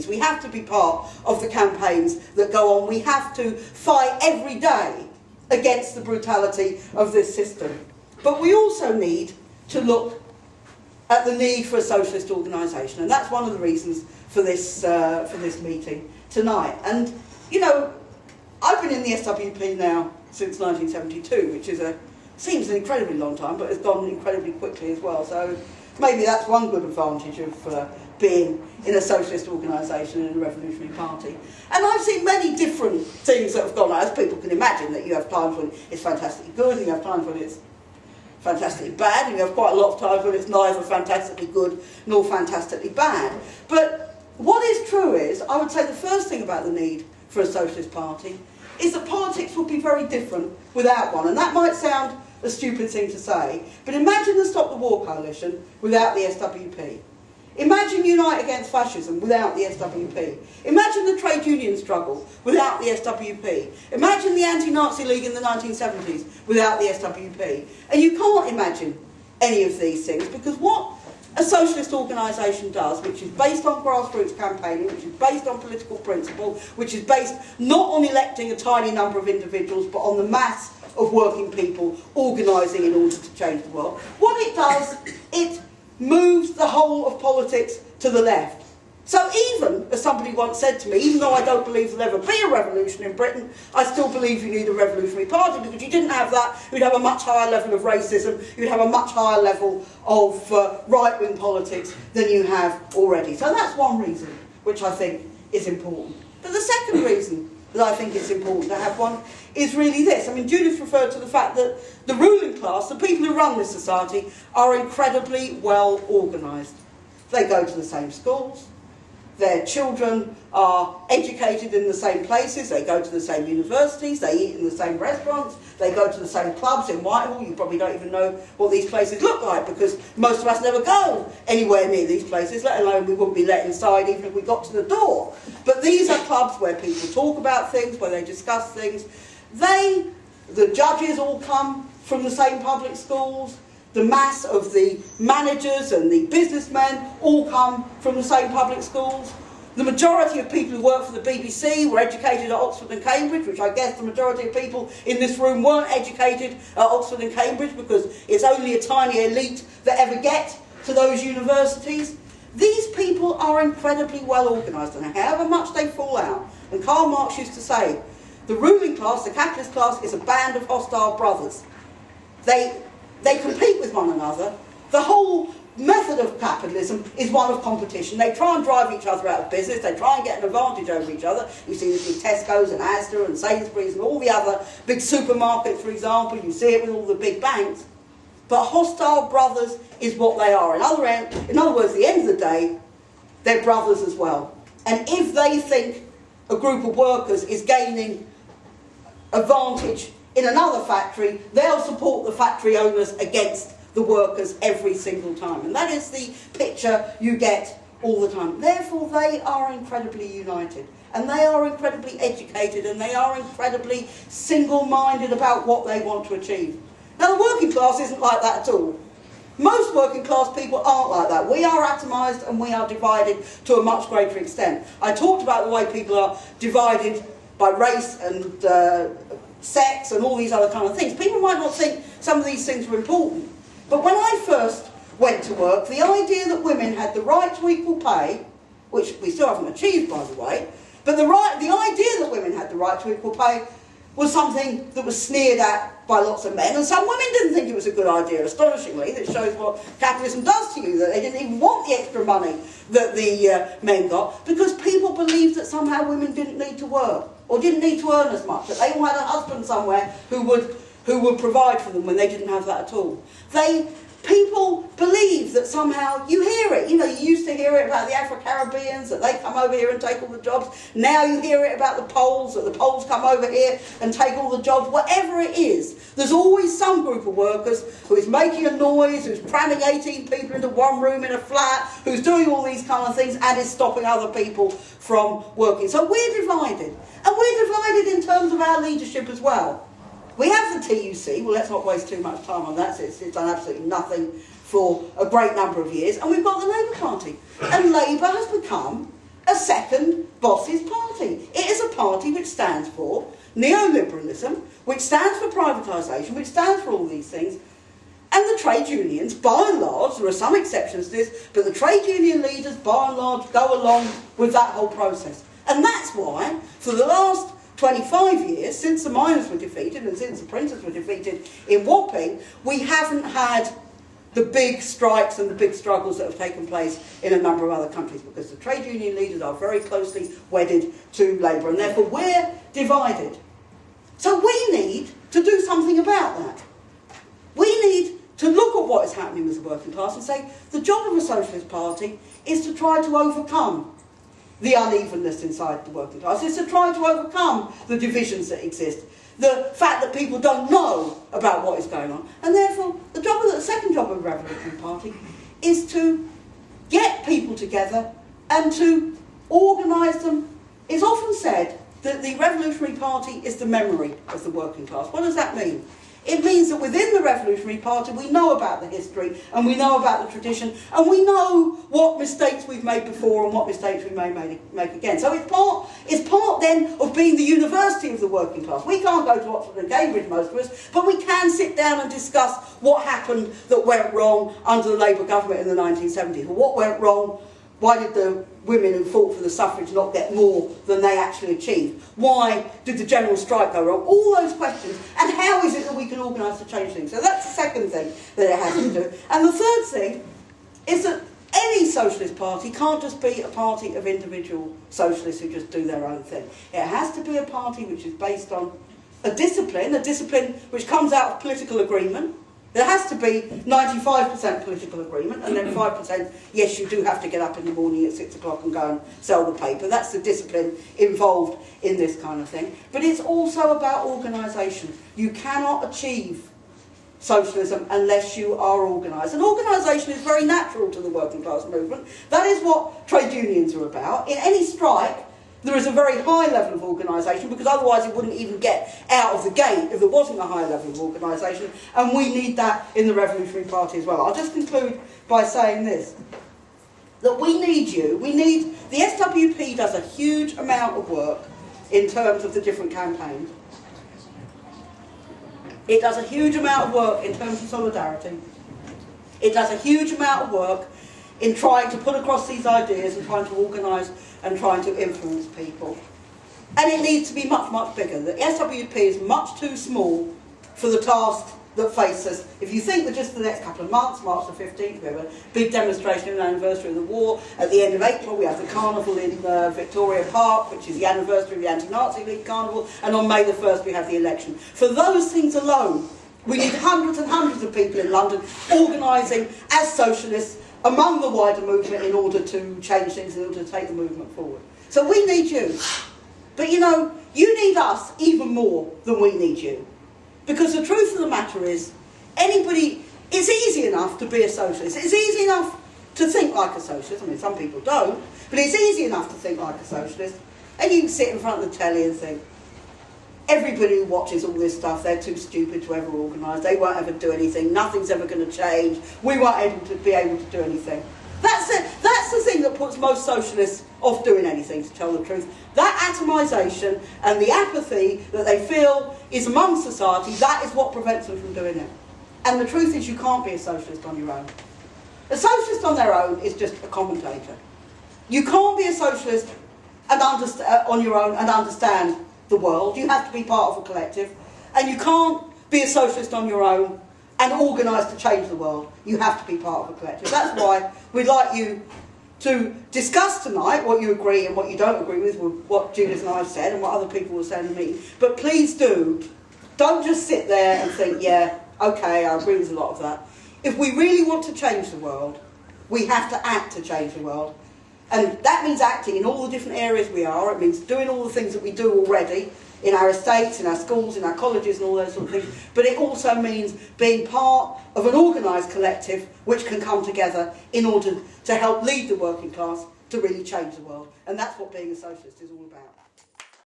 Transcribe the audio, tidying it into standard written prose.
We have to be part of the campaigns that go on. We have to fight every day against the brutality of this system. But we also need to look at the need for a socialist organisation, and that's one of the reasons for this meeting tonight. And, you know, I've been in the SWP now since 1972, which seems an incredibly long time, but has gone incredibly quickly as well. So maybe that's one good advantage of being in a socialist organisation and a revolutionary party. And I've seen many different things that have gone on, as people can imagine, that you have times when it's fantastically good, and you have times when it's fantastically bad, and you have quite a lot of times when it's neither fantastically good nor fantastically bad. But what is true is, I would say the first thing about the need for a socialist party is that politics would be very different without one. And that might sound a stupid thing to say, but imagine the Stop the War Coalition without the SWP. Imagine Unite Against Fascism without the SWP. Imagine the trade union struggle without the SWP. Imagine the Anti-Nazi League in the 1970s without the SWP. And you can't imagine any of these things, because what a socialist organisation does, which is based on grassroots campaigning, which is based on political principle, which is based not on electing a tiny number of individuals, but on the mass of working people organising in order to change the world, what it does, it moves the whole of politics to the left. So even, as somebody once said to me, even though I don't believe there'll ever be a revolution in Britain, I still believe you need a revolutionary party, because you didn't have that, you'd have a much higher level of racism, you'd have a much higher level of right-wing politics than you have already. So that's one reason which I think is important. But the second reason that I think it's important to have one is really this. I mean, Judith referred to the fact that the ruling class, the people who run this society, are incredibly well organised. They go to the same schools, their children are educated in the same places, they go to the same universities, they eat in the same restaurants, they go to the same clubs in Whitehall. You probably don't even know what these places look like, because most of us never go anywhere near these places, let alone we wouldn't be let inside even if we got to the door. But these are clubs where people talk about things, where they discuss things. The judges all come from the same public schools. The mass of the managers and the businessmen all come from the same public schools. The majority of people who work for the BBC were educated at Oxford and Cambridge, which I guess the majority of people in this room weren't educated at Oxford and Cambridge, because it's only a tiny elite that ever get to those universities. These people are incredibly well organised, and however much they fall out, and Karl Marx used to say, the ruling class, the capitalist class, is a band of hostile brothers. They compete with one another. The whole method of capitalism is one of competition. They try and drive each other out of business. They try and get an advantage over each other. You see this with Tesco's and Asda and Sainsbury's and all the other big supermarkets, for example. You see it with all the big banks. But hostile brothers is what they are. In other words, at the end of the day, they're brothers as well. And if they think a group of workers is gaining advantage in another factory, they'll support the factory owners against the workers every single time. And that is the picture you get all the time. Therefore, they are incredibly united, and they are incredibly educated, and they are incredibly single-minded about what they want to achieve. Now, the working class isn't like that at all. Most working class people aren't like that. We are atomised and we are divided to a much greater extent. I talked about the way people are divided by race and sex and all these other kind of things. People might not think some of these things are important. But when I first went to work, the idea that women had the right to equal pay, which we still haven't achieved, by the way, but the idea that women had the right to equal pay was something that was sneered at by lots of men, and some women didn't think it was a good idea, astonishingly. That shows what capitalism does to you, that they didn't even want the extra money that the men got, because people believed that somehow women didn't need to work, or didn't need to earn as much, that they all had a husband somewhere who would provide for them when they didn't have that at all. People believe that somehow, you hear it, you used to hear it about the Afro-Caribbeans, that they come over here and take all the jobs. Now you hear it about the Poles, that the Poles come over here and take all the jobs. Whatever it is, there's always some group of workers who is making a noise, who's cramming 18 people into one room in a flat, who's doing all these kind of things and is stopping other people from working. So we're divided. And we're divided in terms of our leadership as well. We have the TUC, well, let's not waste too much time on that, it's done absolutely nothing for a great number of years, and we've got the Labour Party. And Labour has become a second boss's party. It is a party which stands for neoliberalism, which stands for privatisation, which stands for all these things. And the trade unions, by and large, there are some exceptions to this, but the trade union leaders, by and large, go along with that whole process. And that's why, for the last 25 years, since the miners were defeated and since the printers were defeated in Wapping, we haven't had the big strikes and the big struggles that have taken place in a number of other countries, because the trade union leaders are very closely wedded to Labour, and therefore we're divided. So we need to do something about that. We need to look at what is happening with the working class and say the job of a socialist party is to try to overcome the unevenness inside the working class, is to try to overcome the divisions that exist, the fact that people don't know about what is going on. And therefore, the second job of a revolutionary party is to get people together and to organise them. It's often said that the revolutionary party is the memory of the working class. What does that mean? It means that within the Revolutionary Party we know about the history and we know about the tradition and we know what mistakes we've made before and what mistakes we may make again. So it's part then of being the university of the working class. We can't go to Oxford and Cambridge, most of us, but we can sit down and discuss what happened that went wrong under the Labour government in the 1970s, or what went wrong. Why did the women who fought for the suffrage not get more than they actually achieved? Why did the general strike go wrong? All those questions. And how is it that we can organise to change things? So that's the second thing that it has to do. And the third thing is that any socialist party can't just be a party of individual socialists who just do their own thing. It has to be a party which is based on a discipline which comes out of political agreement. There has to be 95% political agreement, and then 5%, yes, you do have to get up in the morning at 6 o'clock and go and sell the paper. That's the discipline involved in this kind of thing. But it's also about organisation. You cannot achieve socialism unless you are organised. And organisation is very natural to the working class movement. That is what trade unions are about. In any strike, there is a very high level of organisation, because otherwise it wouldn't even get out of the gate if there wasn't a high level of organisation, and we need that in the Revolutionary Party as well. I'll just conclude by saying this, that we need you, the SWP does a huge amount of work in terms of the different campaigns. It does a huge amount of work in terms of solidarity. It does a huge amount of work in trying to put across these ideas and trying to organise and trying to influence people. And it needs to be much, much bigger. The SWP is much too small for the task that faces us. If you think that just the next couple of months, March the 15th, we have a big demonstration on the anniversary of the war. At the end of April, we have the carnival in Victoria Park, which is the anniversary of the Anti-Nazi League carnival. And on May the 1st, we have the election. For those things alone, we need hundreds and hundreds of people in London organising as socialists among the wider movement in order to change things, in order to take the movement forward. So we need you. But you know, you need us even more than we need you. Because the truth of the matter is, it's easy enough to be a socialist. It's easy enough to think like a socialist. I mean, some people don't, but it's easy enough to think like a socialist. And you can sit in front of the telly and think, everybody who watches all this stuff, they're too stupid to ever organise, they won't ever do anything, nothing's ever going to change, we won't be able to do anything. That's the thing that puts most socialists off doing anything, to tell the truth. That atomisation and the apathy that they feel is among society, that is what prevents them from doing it. And the truth is, you can't be a socialist on your own. A socialist on their own is just a commentator. You can't be a socialist and on your own and understand the world. You have to be part of a collective, and you can't be a socialist on your own and organise to change the world. You have to be part of a collective. That's why we'd like you to discuss tonight what you agree and what you don't agree with what Judith and I have said and what other people will say in the meeting. But please don't just sit there and think, yeah, okay, I agree with a lot of that. If we really want to change the world, we have to act to change the world. And that means acting in all the different areas we are. It means doing all the things that we do already in our estates, in our schools, in our colleges and all those sort of things. But it also means being part of an organised collective which can come together in order to help lead the working class to really change the world. And that's what being a socialist is all about.